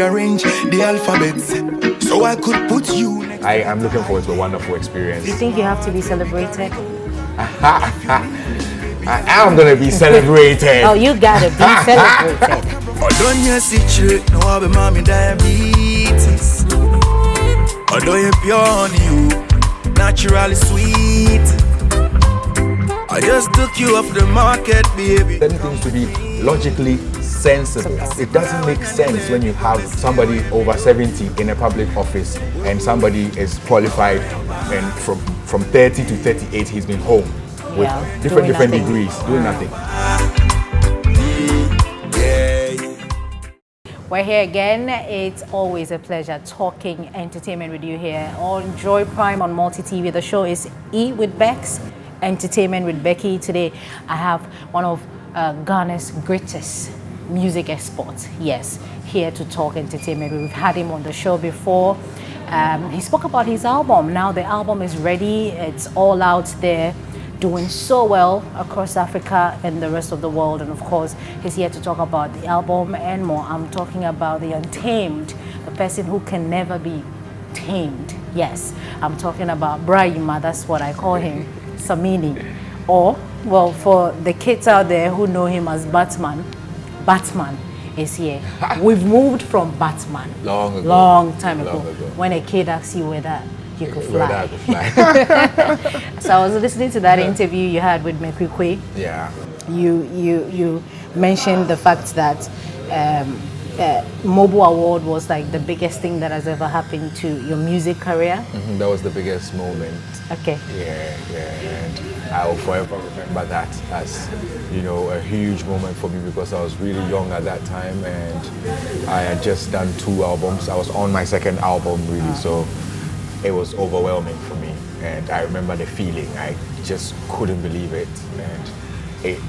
rearrange the alphabets so I could put you next. I am looking forward to a wonderful experience. You think you have to be celebrated? I am going to be celebrated. Oh, you gotta be celebrated. Although you see no have a mommy diabetes. Although you pure on you, naturally sweet. I just took you off the market, baby. Certain things to be logically sensible. It doesn't make sense when you have somebody over 70 in a public office and somebody is qualified and from 30 to 38 he's been home with different degrees, doing nothing. We're here again. It's always a pleasure talking entertainment with you here on Joy Prime on Multi TV. The show is E with BECKS, Entertainment with Becky. Today I have one of Ghana's greatest music exports, yes, here to talk entertainment. We've had him on the show before. He spoke about his album. Now the album is ready. It's all out there, doing so well across Africa and the rest of the world. And of course, he's here to talk about the album and more. I'm talking about the Untamed, the person who can never be tamed. Yes, I'm talking about Brahima. That's what I call him, Samini. Or, well, for the kids out there who know him as Batman, Batman is here. We've moved from Batman long time ago. When a kid asks you whether you could fly. So I was listening to that interview you had with Mekwikwe. Yeah. You mentioned the fact that Mobile Award was like the biggest thing that has ever happened to your music career. That was the biggest moment. Okay. Yeah, and I will forever remember that as, you know, a huge moment for me because I was really young at that time and I had just done 2 albums. I was on my 2nd album really, so it was overwhelming for me. And I remember the feeling. I just couldn't believe it, and it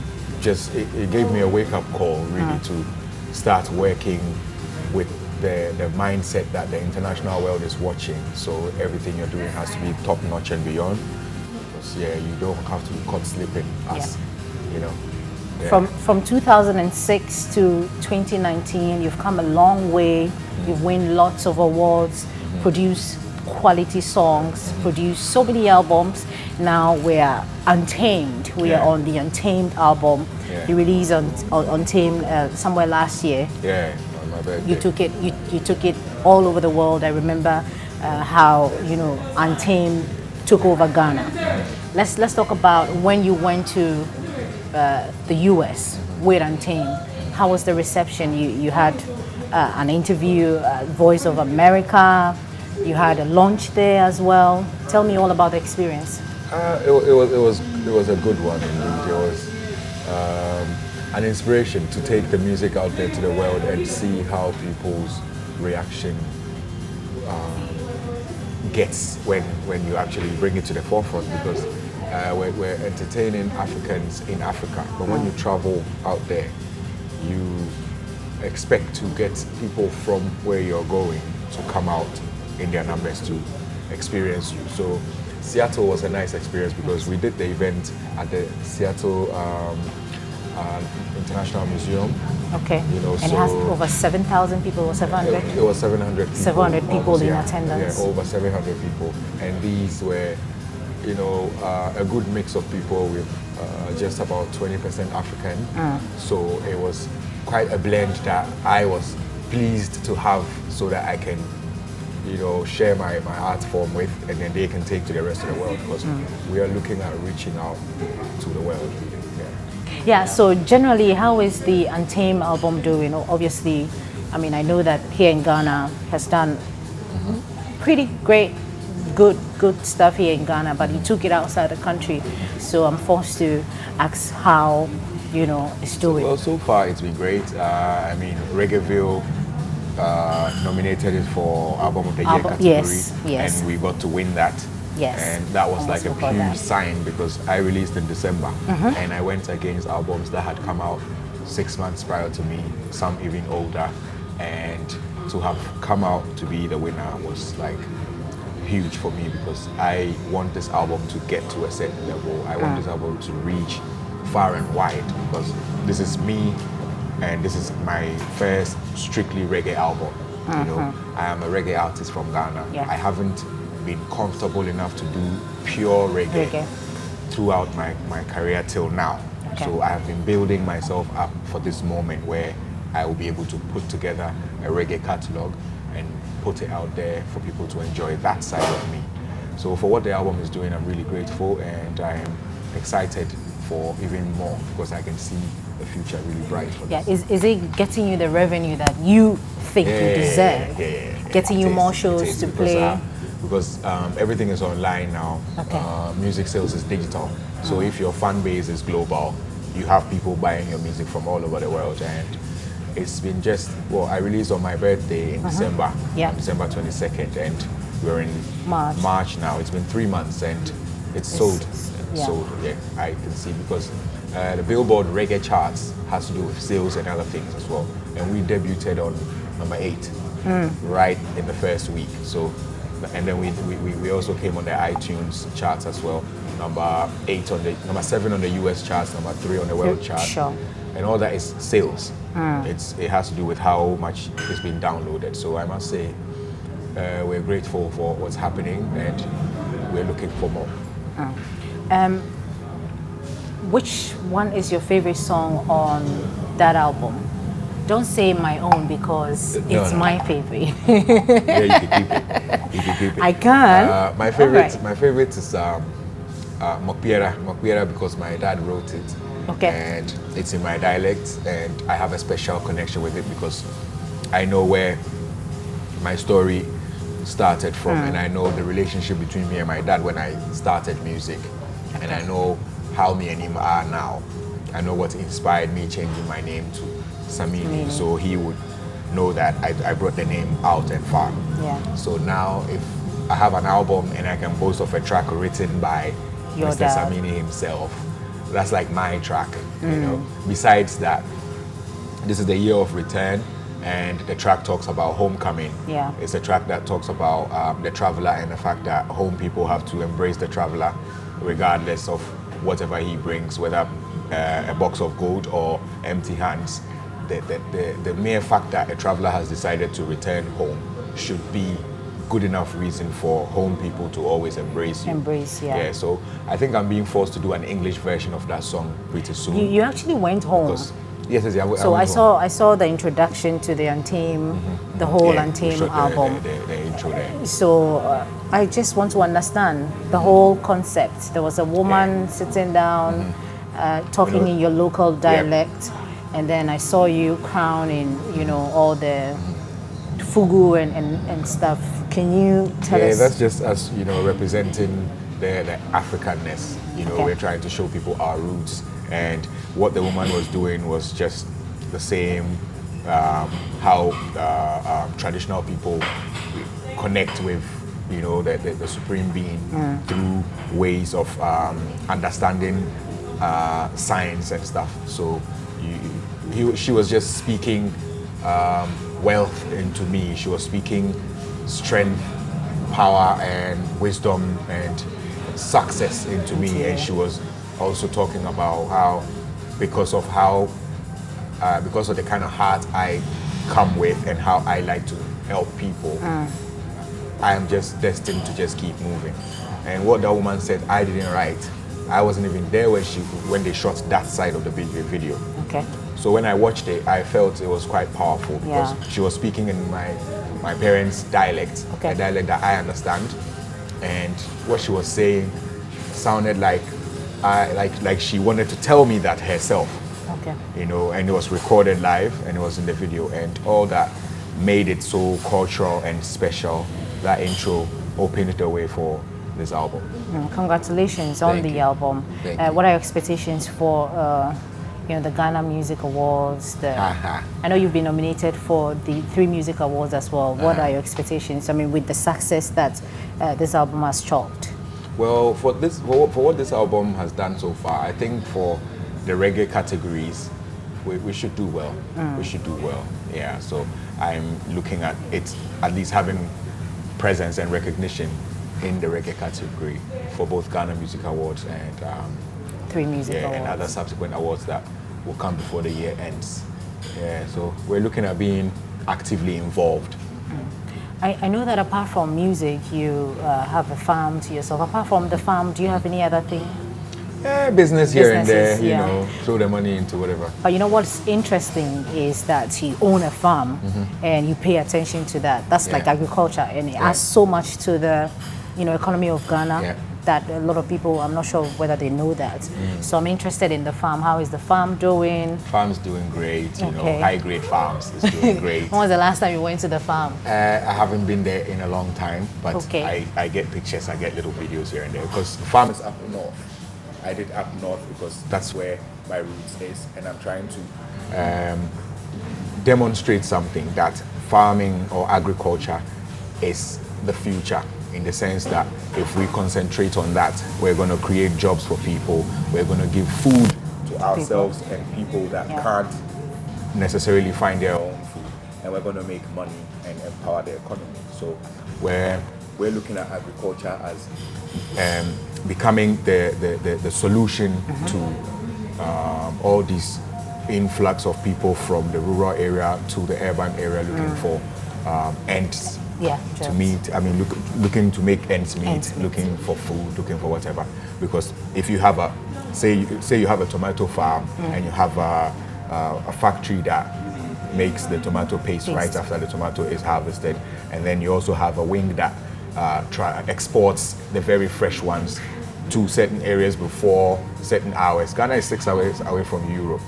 gave me a wake-up call really to start working with the mindset that the international world is watching. So everything you're doing has to be top-notch and beyond. Because you don't have to be caught slipping as, you know. Yeah. From 2006 to 2019, you've come a long way. You've won lots of awards, produced quality songs, produced so many albums. Now we're Untamed. We are on the Untamed album. You released Untamed somewhere last year. Yeah, on my birthday. You took it all over the world. I remember how, you know, Untamed took over Ghana. Let's talk about when you went to the US with Untamed. How was the reception? You had an interview, Voice of America. You had a launch there as well. Tell me all about the experience. It was a good one. It was an inspiration to take the music out there to the world and see how people's reaction gets when you actually bring it to the forefront, because we're entertaining Africans in Africa, but when you travel out there, you expect to get people from where you're going to come out in their numbers to experience you. So Seattle was a nice experience because we did the event at the Seattle International Museum. Okay. You know, and it has over 7,000 people or 700? It was 700 people. 700 people in attendance. Yeah, over 700 people. And these were, you know, a good mix of people with just about 20% African. So it was quite a blend that I was pleased to have so that I can, you know, share my art form with, and then they can take to the rest of the world, because we are looking at reaching out to the world. Yeah, so generally, how is the Untamed album doing? Obviously, I mean, I know that here in Ghana has done pretty great, good stuff here in Ghana, but you took it outside the country. So I'm forced to ask how, you know, it's doing. Well, so far it's been great. I mean, Reggaeville nominated it for Album of the Year category, yes. and we got to win that. Yes. And that was like a huge sign, because I released in December, and I went against albums that had come out 6 months prior to me, some even older, and to have come out to be the winner was like huge for me, because I want this album to get to a certain level. I want this album to reach far and wide, because this is me, and this is my first strictly reggae album. You know, I am a reggae artist from Ghana. Yeah. I haven't been comfortable enough to do pure reggae throughout my career till now. Okay. So I have been building myself up for this moment where I will be able to put together a reggae catalog and put it out there for people to enjoy that side of me. So for what the album is doing, I'm really grateful, and I am excited for even more because I can see the future really bright for this. Yeah, is it getting you the revenue that you think you deserve? Yeah. Getting you more shows to play? Because everything is online now. Okay. Music sales is digital. So if your fan base is global, you have people buying your music from all over the world. And it's been just, well, I released on my birthday in December, on December 22nd, and we're in March now. It's been 3 months and it's sold. Sold, yeah, I can see, because the Billboard reggae charts has to do with sales and other things as well. And we debuted on number 8 right in the first week. So, and then we also came on the iTunes charts as well. Number 7 on the US charts, number 3 on the world chart. Sure. And all that is sales. It has to do with how much it's been downloaded. So I must say, we're grateful for what's happening, and we're looking for more. Which one is your favorite song on that album? Don't say my own, because it's my favorite. Yeah, you can keep it. You can keep it. I can. My favorite is Mokbiera, because my dad wrote it. Okay. And it's in my dialect, and I have a special connection with it because I know where my story started from, and I know the relationship between me and my dad when I started music, and I know how me and him are now. I know what inspired me changing my name to Samini, so he would know that I brought the name out and far. Yeah. So now if I have an album and I can boast of a track written by Mr. Samini himself, that's like my track, you know. Besides that, this is the year of return, and the track talks about homecoming. Yeah. It's a track that talks about the traveler and the fact that home people have to embrace the traveler regardless of whatever he brings, whether a box of gold or empty hands. The mere fact that a traveler has decided to return home should be good enough reason for home people to always embrace you. Yeah, so I think I'm being forced to do an English version of that song pretty soon. You actually went home. Yes, So I saw the introduction to the Anthem, the whole Anthem album. The intro there. So I just want to understand the whole concept. There was a woman sitting down, talking in your local dialect, and then I saw you crowning, all the fugu and stuff. Can you tell us? Yeah, that's just us, representing the Africanness. We're trying to show people our roots. And what the woman was doing was just the same, how traditional people connect with, the Supreme Being through ways of understanding science and stuff. So she was just speaking wealth into me. She was speaking strength, power, and wisdom and success into me. And she was also talking about how, because of the kind of heart I come with and how I like to help people, I am just destined to just keep moving. And what that woman said, I didn't write. I wasn't even there when they shot that side of the video. Okay. So when I watched it, I felt it was quite powerful because she was speaking in my parents' dialect, a dialect that I understand, and what she was saying sounded like she wanted to tell me that herself. Okay. And it was recorded live and it was in the video, and all that made it so cultural and special. That intro opened the way for this album. Congratulations on the album. What are your expectations for the Ghana Music Awards? I know you've been nominated for the 3 music awards as well. What are your expectations? I mean, with the success that this album has chalked. Well, for what this album has done so far, I think for the reggae categories, we should do well. We should do well. Yeah. So I'm looking at it at least having presence and recognition in the reggae category for both Ghana Music Awards and 3 music awards. And other subsequent awards that will come before the year ends. Yeah. So we're looking at being actively involved I know that apart from music, you have a farm to yourself. Apart from the farm, do you have any other thing? Business here and there, Businesses, you yeah. know, throw the money into whatever. But you know what's interesting is that you own a farm and you pay attention to that. That's like Yeah. agriculture, and it adds so much to the, economy of Ghana. Yeah. That a lot of people, I'm not sure whether they know that. So I'm interested in the farm. How is the farm doing? Farm's doing great, Okay. high grade farms is doing great. When was the last time you went to the farm? I haven't been there in a long time, but Okay. I get pictures, I get little videos here and there because the farm is up north. I did up north because that's where my roots is, and I'm trying to demonstrate something that farming or agriculture is the future, in the sense that if we concentrate on that, we're going to create jobs for people, we're going to give food to ourselves and people that can't necessarily find their own food, and we're going to make money and empower the economy. So we're looking at agriculture as becoming the solution to all these influx of people from the rural area to the urban area looking for ends to jobs. meet. I mean, looking to make ends meet, looking for food, looking for whatever. Because if you have a, say you have a tomato farm and you have a factory that makes the tomato paste right after the tomato is harvested, and then you also have a wing that exports the very fresh ones to certain areas before certain hours. Ghana is 6 hours away from Europe.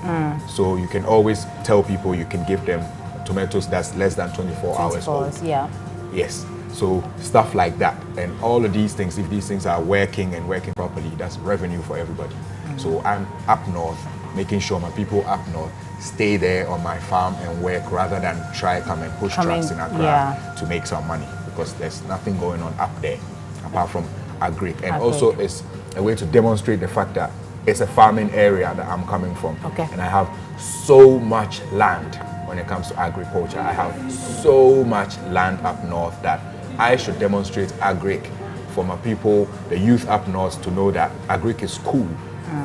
So you can always tell people you can give them tomatoes that's less than 24 hours old. Yeah. Yes. So stuff like that. And all of these things, if these things are working and working properly, that's revenue for everybody. So I'm up north, making sure my people up north stay there on my farm and work rather than try come and push trucks in Accra to make some money, because there's nothing going on up there apart from agric. And also it's a way to demonstrate the fact that it's a farming area that I'm coming from. And I have so much land when it comes to agriculture. I have so much land up north that I should demonstrate agric for my people, the youth up north, to know that agric is cool.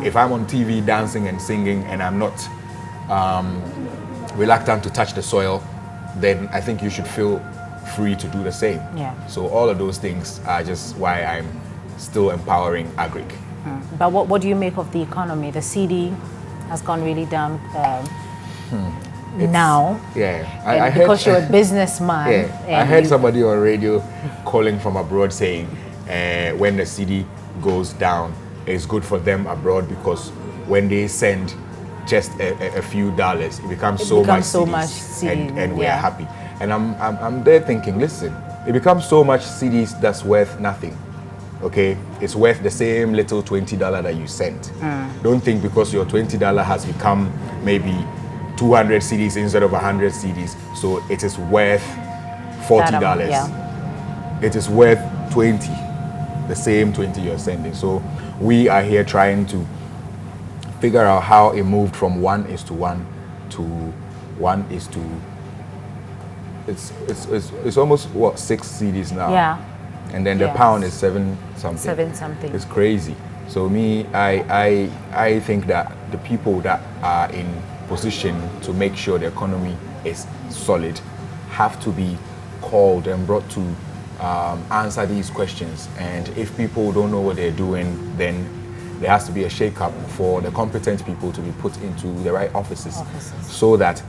If I'm on TV dancing and singing and I'm not reluctant to touch the soil, then I think you should feel free to do the same. So all of those things are just why I'm still empowering agric. But what do you make of the economy? The CD has gone really down now. I heard, because you're a businessman. I heard somebody on radio calling from abroad saying when the CD goes down, it's good for them abroad, because when they send just a few dollars, it becomes so much CDs, and we are happy. And I'm there thinking, listen, it becomes so much CDs that's worth nothing. Okay, it's worth the same little $20 that you sent. Don't think because your $20 has become maybe 200 CDs instead of 100 CDs, so it is worth $40. It is worth 20, the same 20 you're sending. So we are here trying to figure out how it moved from 1:1 to 1:, it's almost what, 6 CDs now. And then the pound is 7 something. It's crazy. So I think that the people that are in position to make sure the economy is solid have to be called and brought to answer these questions. And if people don't know what they're doing, then there has to be a shake-up for the competent people to be put into the right offices, so that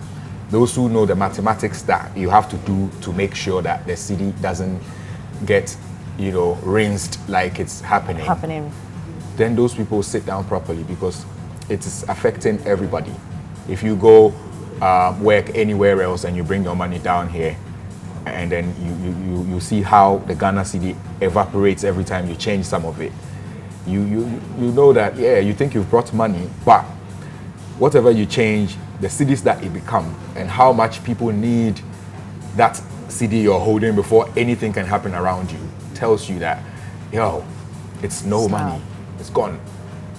those who know the mathematics that you have to do to make sure that the city doesn't get, rinsed like it's happening, then those people sit down properly, because it is affecting everybody. If you go work anywhere else and you bring your money down here, and then you see how the Ghana cedi evaporates every time you change some of it, you know that, you think you've brought money, but whatever you change, the cedis that it become and how much people need that cedi you're holding before anything can happen around you tells you that, it's no money, it's gone.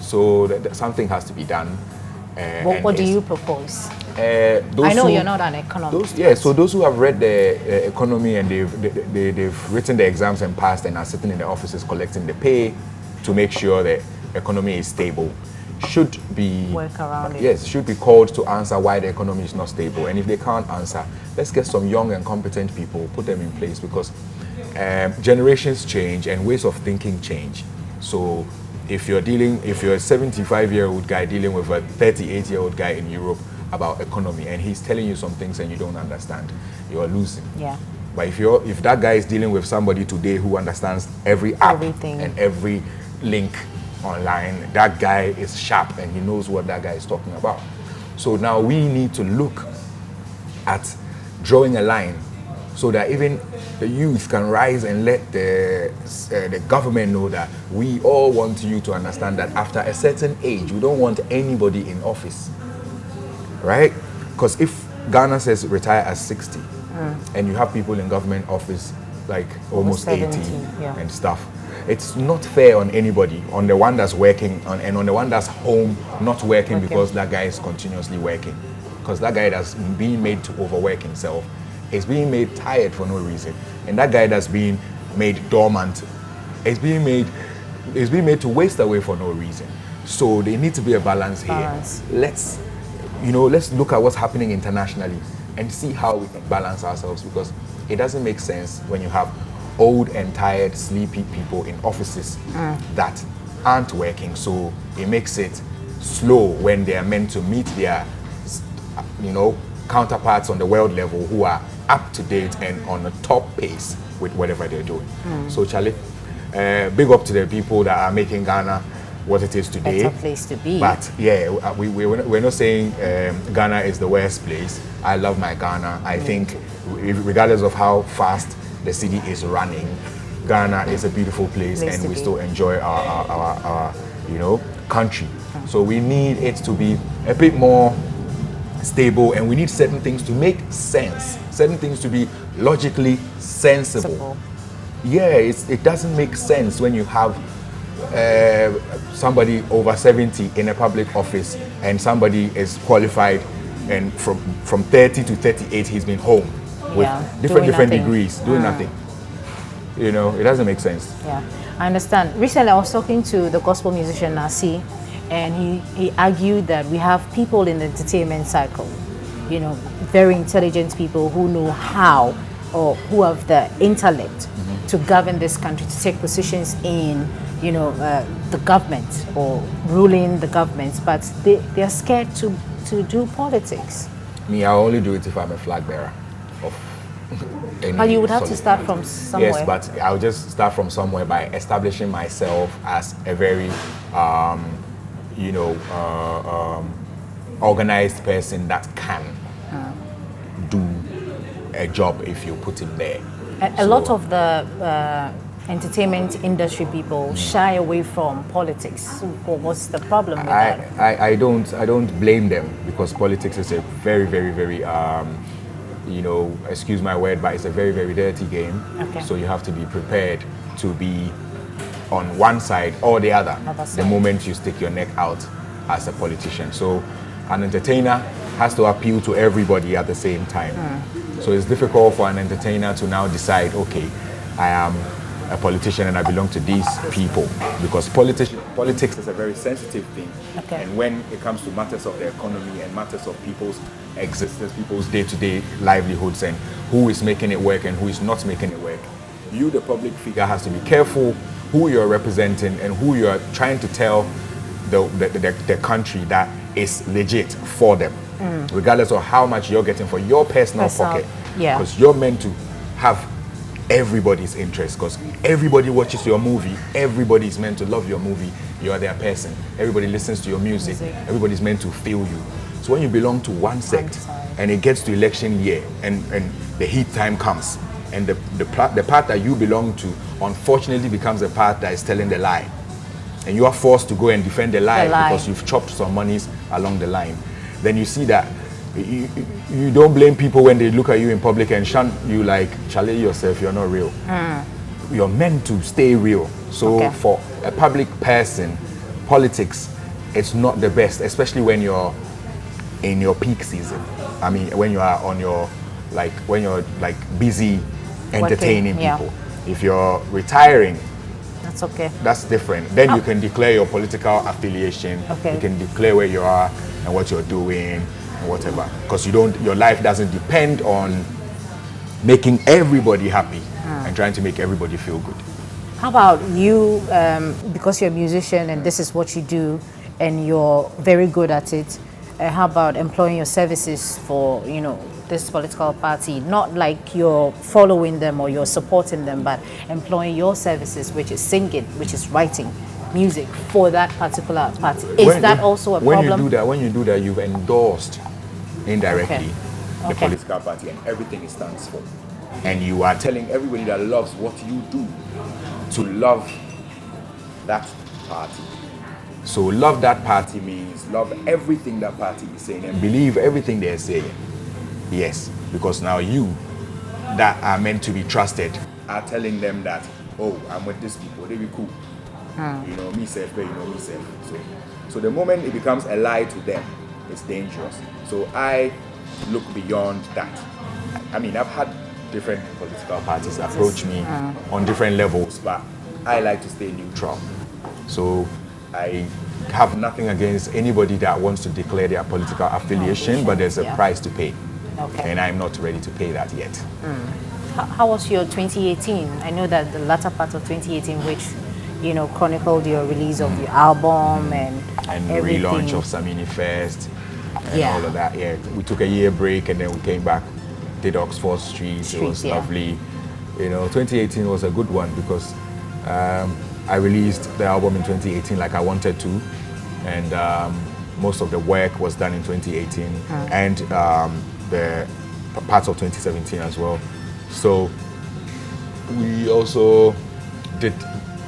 So something has to be done. What do you propose? I know you're not an economist. So those who have read the economy and they've written the exams and passed and are sitting in the offices collecting the pay to make sure the economy is stable, should be work around it. Yes, should be called to answer why the economy is not stable. And if they can't answer, let's get some young and competent people, put them in place, because generations change and ways of thinking change. So if you're a 75-year-old guy dealing with a 38-year-old guy in Europe about economy, and he's telling you some things and you don't understand, you're losing. Yeah. But if that guy is dealing with somebody today who understands every app and every link online, that guy is sharp and he knows what that guy is talking about. So now we need to look at drawing a line so that even the youth can rise and let the government know that we all want you to understand that after a certain age, we don't want anybody in office, right? Because if Ghana says retire at 60, and you have people in government office like almost 80 and stuff, it's not fair on anybody, on the one that's working and on the one that's home not working because that guy is continuously working. Because that guy that's being made to overwork himself is being made tired for no reason. And that guy that's being made dormant is being made to waste away for no reason. So there needs to be a balance here. Let's look at what's happening internationally and see how we can balance ourselves, because it doesn't make sense when you have old and tired, sleepy people in offices that aren't working. So it makes it slow when they are meant to meet their, counterparts on the world level who are up to date and on the top pace with whatever they're doing. So Charlie, big up to the people that are making Ghana what it is today. Better place to be. But yeah, we're not saying Ghana is the worst place. I love my Ghana. I think regardless of how fast the city is running, Ghana is a beautiful place and we still enjoy our country. So we need it to be a bit more stable, and we need certain things to make sense, certain things to be logically sensible. Yeah, it doesn't make sense when you have somebody over 70 in a public office and somebody is qualified and from 30 to 38 he's been home with different degrees doing nothing. It doesn't make sense. Yeah, I understand. Recently I was talking to the gospel musician Nasi, and he argued that we have people in the entertainment cycle, very intelligent people who know how, or who have the intellect to govern this country, to take positions in the government or ruling the governments, but they are scared to do politics. Me, I'll only do it if I'm a flag bearer of any. But you would have to start from somewhere. Yes, but I'll just start from somewhere by establishing myself as a very organized person that can do a job if you put him there. A lot of the entertainment industry people shy away from politics. What's the problem with that? I don't blame them, because politics is a very, very, very excuse my word, but it's a very, very dirty game. So you have to be prepared to be on one side or the other the moment you stick your neck out as a politician. So an entertainer has to appeal to everybody at the same time. So it's difficult for an entertainer to now decide, okay, I am a politician and I belong to these people, because politics is a very sensitive thing. And when it comes to matters of the economy and matters of people's existence, people's day-to-day livelihoods, and who is making it work and who is not making it work, you, the public figure, has to be careful who you're representing and who you're trying to tell the country that is legit for them, regardless of how much you're getting for your personal pocket. Because you're meant to have everybody's interest, because everybody watches your movie, everybody is meant to love your movie, you're their person, everybody listens to your music, everybody's meant to feel you. So when you belong to one sect and it gets to election year and the heat time comes, and the part that you belong to unfortunately becomes the part that is telling the lie, and you are forced to go and defend the lie because you've chopped some monies along the line, then you see that you don't blame people when they look at you in public and shun you like, Charlie, yourself, you're not real. You're meant to stay real. So for a public person, politics, it's not the best, especially when you're in your peak season. I mean, when you are on your, when you're busy entertaining people. If you're retiring, that's okay. That's different. Then you can declare your political affiliation. You can declare where you are and what you're doing. whatever, because your life doesn't depend on making everybody happy and trying to make everybody feel good. How about you, because you're a musician and this is what you do and you're very good at it, how about employing your services for, you know, this political party? Not like you're following them or you're supporting them, but employing your services, which is singing, which is writing music for that particular party. Is that also a problem? When you do that, you've endorsed indirectly the Okay. political party and everything it stands for. And you are telling everybody that loves what you do to love that party. So love that party means love everything that party is saying and believe everything they're saying. Yes, because now you that are meant to be trusted are telling them that, oh, I'm with these people, they be cool. You know, me safe, you know, me safe. So the moment it becomes a lie to them, it's dangerous. So I look beyond that. I mean, I've had different political parties approach me on different levels, but I like to stay neutral. So I have nothing against anybody that wants to declare their political affiliation, but there's a price to pay. Okay. And I'm not ready to pay that yet. How was your 2018? I know that the latter part of 2018, which, you know, chronicled your release of your album and everything. Relaunch of Samini Fest and all of that. Yeah, we took a year break and then we came back, did Oxford Street. It was lovely. You know, 2018 was a good one because I released the album in 2018 like I wanted to, and most of the work was done in 2018 and the parts of 2017 as well. So we also did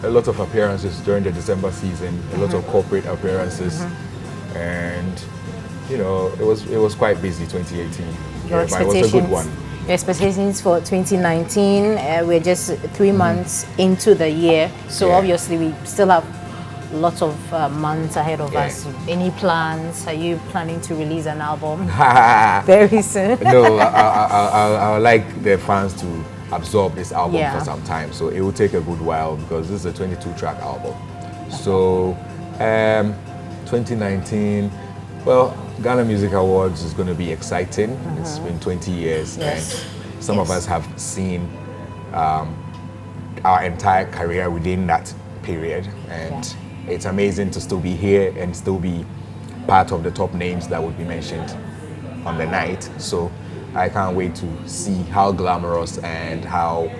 a lot of appearances during the December season, a lot of corporate appearances, and you know, it was quite busy 2018. Your but it was a good one. Your expectations for 2019, we're just 3 months into the year, so obviously we still have lots of months ahead of us. Any plans? Are you planning to release an album very soon? No, I would like the fans to absorb this album for some time, so it will take a good while because this is a 22-track album. So 2019, well, Ghana Music Awards is going to be exciting. It's been 20 years and some of us have seen our entire career within that period, and it's amazing to still be here and still be part of the top names that would be mentioned on the night. So I can't wait to see how glamorous and how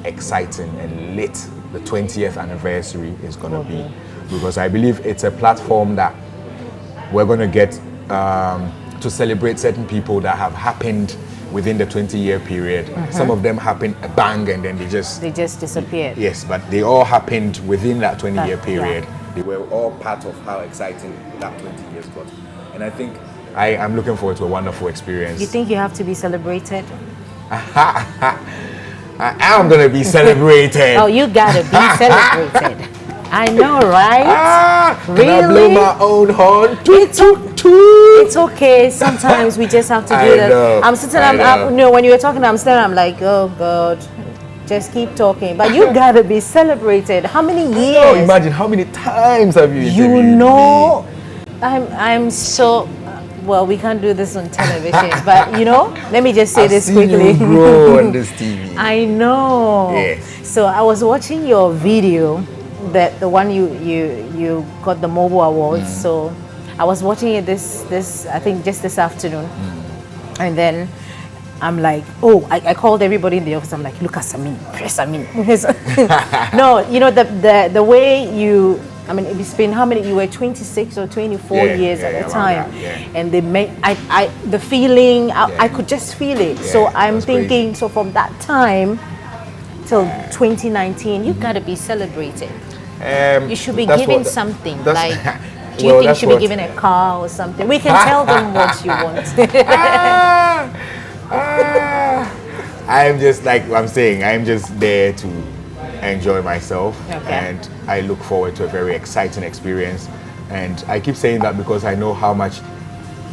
exciting and lit the 20th anniversary is going to be, because I believe it's a platform that we're going to get to celebrate certain people that have happened within the 20-year period. Some of them happened a bang and then they just disappeared. Yes, but they all happened within that 20-year period. They were all part of how exciting that 20 years got. And I think I'm looking forward to a wonderful experience. You think you have to be celebrated? I am going to be celebrated. Oh, you gotta be celebrated. I know, right? Really? Can I blow my own horn? It's okay. Sometimes we just have to do that. Know, I'm sitting. No, when you were talking, I'm staring. I'm like, oh God, just keep talking. But you gotta be celebrated. How many years? Oh, imagine how many times have you interviewed me? I'm so. well, we can't do this on television, but you know, let me just say this quickly. I've seen you grow on this TV. I know. Yes. So I was watching your video, that the one you got the mobile awards. So I was watching it this I think just this afternoon, and then I'm like, oh, I called everybody in the office. I'm like, look at Samini, press Samini. No, you know the way you. I mean, it's been how many? You were 26 or 24 years at the time, and they made the feeling. I could just feel it. So I'm thinking. Crazy. So from that time till 2019, you gotta be celebrated. You should be given something. Like, do you think you should be given a car or something? We can tell them what you want. I'm just like I'm saying. I'm just there to enjoy myself, and I look forward to a very exciting experience. And I keep saying that because I know how much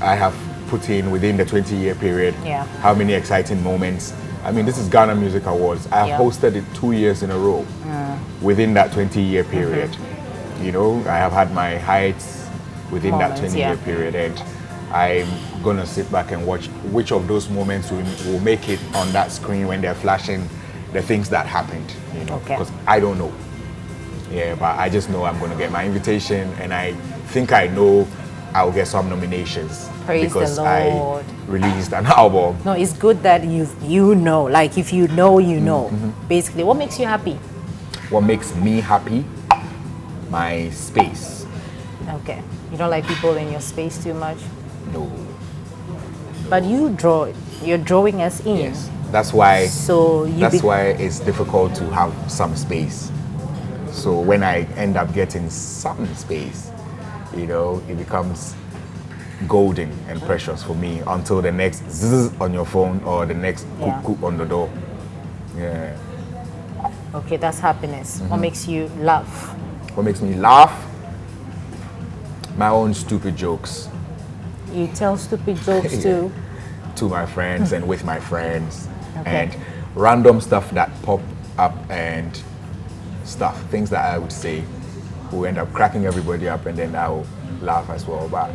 I have put in within the 20-year period. How many exciting moments. I mean, this is Ghana Music Awards. I have hosted it 2 years in a row within that 20-year period. You know, I have had my heights within that 20-year period, and I'm gonna sit back and watch which of those moments will make it on that screen when they're flashing the things that happened, you know, Okay. because I don't know. Yeah, but I just know I'm gonna get my invitation, and I think I know I'll get some nominations. Praise because the Lord. I released an album. No, it's good that you know. Like if you know, you know. Basically, what makes you happy? What makes me happy? My space. Okay. You don't like people in your space too much? No. But you draw it. You're drawing us in. Yes. That's why. So That's why it's difficult to have some space. So when I end up getting some space, you know, it becomes golden and precious for me until the next zzz on your phone or the next Yeah. cook on the door. Yeah. Okay, that's happiness. What makes you laugh? What makes me laugh? My own stupid jokes You tell stupid jokes too. to my friends and with my friends, Okay. and random stuff that pop up and things that I would say will end up cracking everybody up, and then I'll laugh as well. But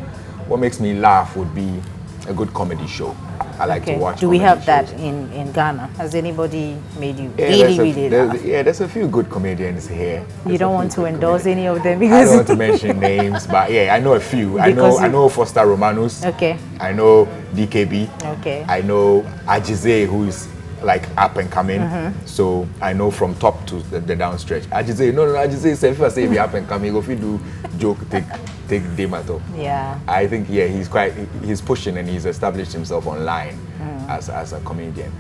what makes me laugh would be a good comedy show. I like to watch. Do we comedy have that shows. in Ghana? Has anybody made you Yeah, really laugh? there's a few good comedians here. You There's don't a want few to good endorse comedians. any of them I because don't want to mention names, but yeah, I know a few. Because I know Foster Romanus. Okay. I know DKB. Okay. I know Ajize, who is like up and coming. So I know from top to the down stretch. Ajize, no, Ajize is if I say be up and coming, if you do joke, take Demato. Yeah. I think he's pushing and he's established himself online as a comedian.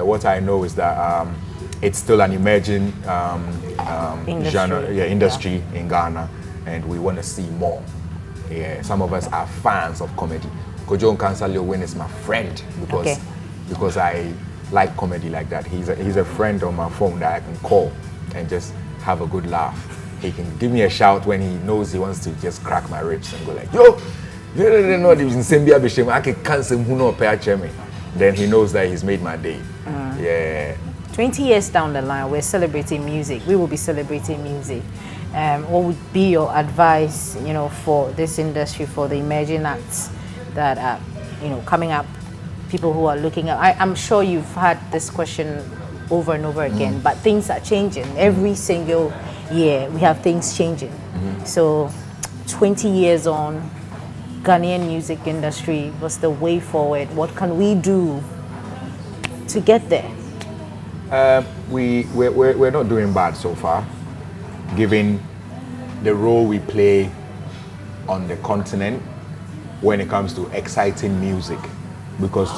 What I know is that it's still an emerging Industry. genre, industry in Ghana, and we want to see more. Yeah, some of us are fans of comedy. Kojo Nkansale Owen is my friend because I like comedy like that. He's a friend on my phone that I can call and just have a good laugh. He can give me a shout when he knows he wants to just crack my ribs and go like, yo, you don't know this in Sembia Bishema, I can cancel who no pay me. Then he knows that he's made my day. Yeah. 20 years down the line, we're celebrating music. We will be celebrating music. What would be your advice, you know, for this industry, for the emerging acts that are, you know, coming up, people who are looking at? I'm sure you've had this question over and over again, but things are changing. Every single year, we have things changing. So, 20 years on, Ghanaian music industry, what's the way forward? What can we do to get there? We're not doing bad so far, given the role we play on the continent when it comes to exciting music. Because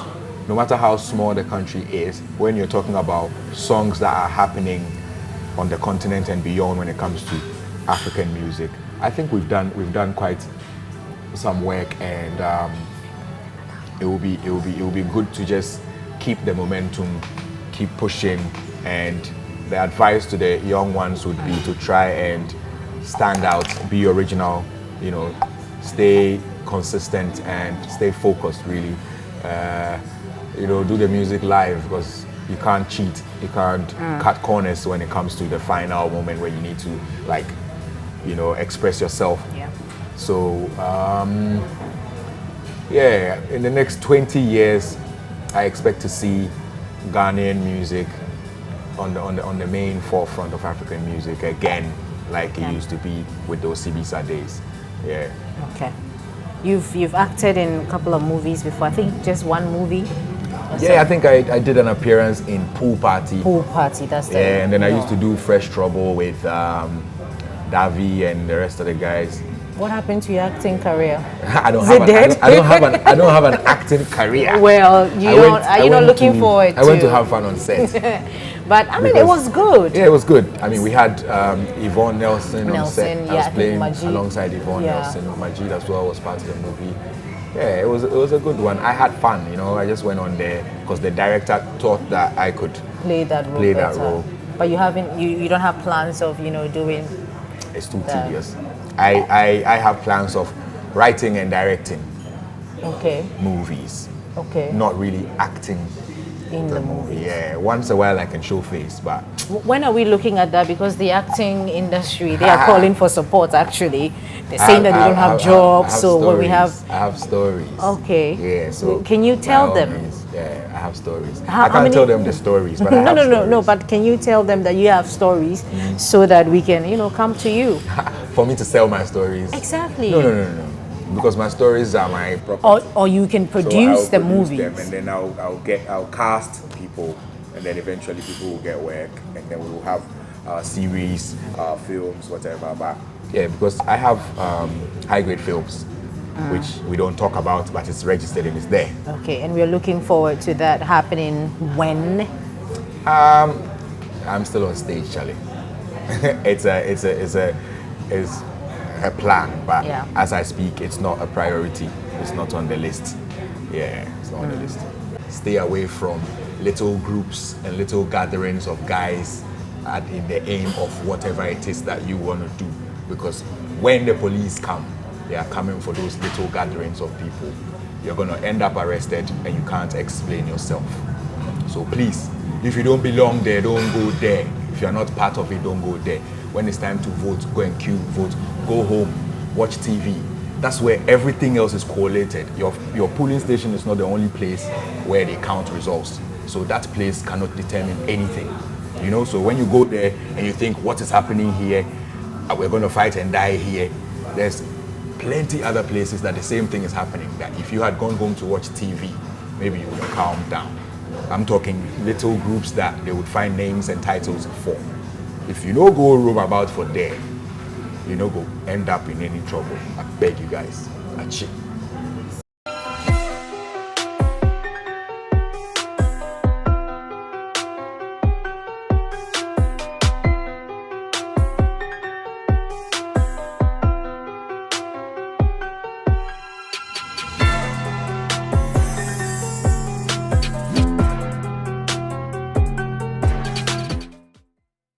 no matter how small the country is, when you're talking about songs that are happening on the continent and beyond when it comes to African music, I think we've done quite some work, and it will be good to just keep the momentum, keep pushing, and the advice to the young ones would be to try and stand out, be original, you know, stay consistent and stay focused really. You know, do the music live, because you can't cheat, you can't cut corners when it comes to the final moment where you need to, like, you know, express yourself. Yeah. So, yeah, in the next 20 years, I expect to see Ghanaian music on the main forefront of African music again, like it used to be with those Sibisa days. Yeah. Okay. You've acted in a couple of movies before. I think just one movie. Yeah, I think I did an appearance in Pool Party. Pool Party. That's the. Yeah, and then I used to do Fresh Trouble with Davi and the rest of the guys. What happened to your acting career? I don't Is have it dead? I don't have an acting career. Well, are you not looking forward to? I went to have fun on set. But I mean, it Because- was good. Yeah, it was good. I mean, we had Yvonne Nelson on set. Nelson, I yeah, was I think playing Majid. alongside Yvonne Yeah. Nelson. Majid as well was part of the movie. Yeah, it was a good one. I had fun, you know. I just went on there because the director thought that I could Play that role. play that better. role. But you haven't. You don't have plans of doing. It's too Yeah. tedious. I have plans of writing and directing Okay. movies, Okay. not really acting in the movie. Yeah, once a while I can show face, but When are we looking at that? Because the acting industry, they are calling for support actually. They're saying that they don't have jobs. So when we have... I have stories. Okay. Yeah, so... Can you tell them? Yeah, I have stories. How I can't many- tell them the stories, but I have stories. No, but can you tell them that you have stories so that we can, come to you? For me to sell my stories? Exactly. No. Because my stories are my property. Or you can So produce I'll the produce movies. them, and then I'll cast people, and then eventually people will get work, and then we will have series, films, whatever. But yeah, because I have high grade films, which we don't talk about, but it's registered and it's there. Okay, and we're looking forward to that happening when? I'm still on stage, Charlie. It's a plan, but Yeah. as I speak, it's not a priority. It's not on the list. Yeah, it's not on the list. Stay away from little groups and little gatherings of guys in the aim of whatever it is that you want to do. Because when the police come, they are coming for those little gatherings of people. You're going to end up arrested and you can't explain yourself. So please, if you don't belong there, don't go there. If you're not part of it, don't go there. When it's time to vote, go and queue, vote, go home, watch TV. That's where everything else is collated. Your polling station is not the only place where they count results. So that place cannot determine anything. So when you go there and you think, what is happening here? We're going to fight and die here. There's plenty other places that the same thing is happening. That if you had gone home to watch TV, maybe you would have calmed down. I'm talking little groups that they would find names and titles for. If you don't go roam about for there, you don't go end up in any trouble. I beg you guys. Achie.